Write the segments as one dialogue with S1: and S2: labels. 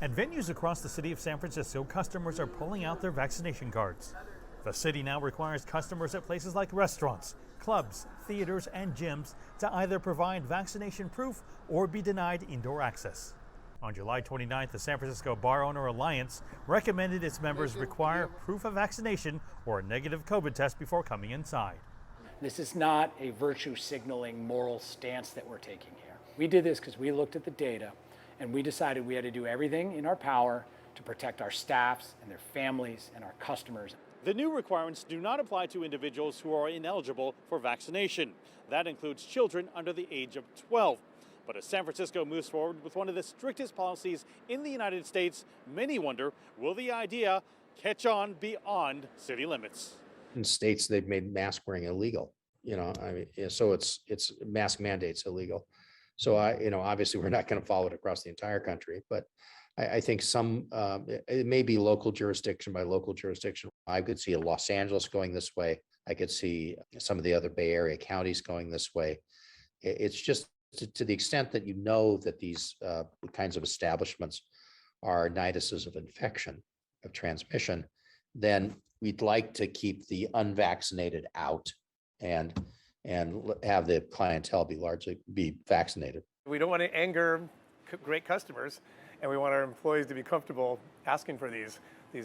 S1: At venues across the city of San Francisco, customers are pulling out their vaccination cards. The city now requires customers at places like restaurants, clubs, theaters, and gyms to either provide vaccination proof or be denied indoor access. On July 29th, the San Francisco Bar Owner Alliance recommended its members require proof of vaccination or a negative COVID test before coming inside.
S2: This is not a virtue signaling moral stance that we're taking here. We did this because we looked at the data and we decided we had to do everything in our power to protect our staffs and their families and our customers.
S1: The new requirements do not apply to individuals who are ineligible for vaccination. That includes children under the age of 12. But as San Francisco moves forward with one of the strictest policies in the United States, many wonder, will the idea catch on beyond city limits?
S3: In states, they've made mask wearing illegal, so it's mask mandates illegal. So obviously we're not going to follow it across the entire country, but I think it may be local jurisdiction by local jurisdiction. I could see Los Angeles going this way. I could see some of the other Bay Area counties going this way. It's just to the extent that that these kinds of establishments are niduses of infection, of transmission, then we'd like to keep the unvaccinated out and have the clientele largely be vaccinated.
S4: We don't want to anger great customers, and we want our employees to be comfortable asking for these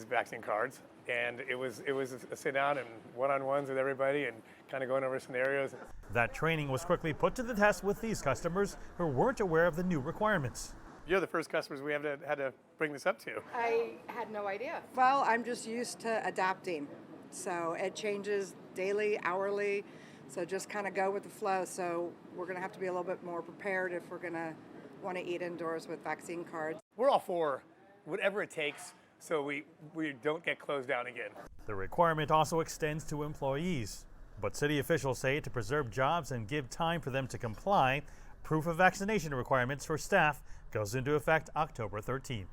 S4: vaccine cards. And it was a sit down and one-on-ones with everybody and kind of going over scenarios.
S1: That training was quickly put to the test with these customers who weren't aware of the new requirements.
S4: You're the first customers we had to bring this up to.
S5: I had no idea.
S6: Well, I'm just used to adapting. So it changes daily, hourly. So just kind of go with the flow. So we're going to have to be a little bit more prepared if we're going to want to eat indoors with vaccine cards.
S4: We're all for whatever it takes so we don't get closed down again.
S1: The requirement also extends to employees. But city officials say to preserve jobs and give time for them to comply, proof of vaccination requirements for staff goes into effect October 13th.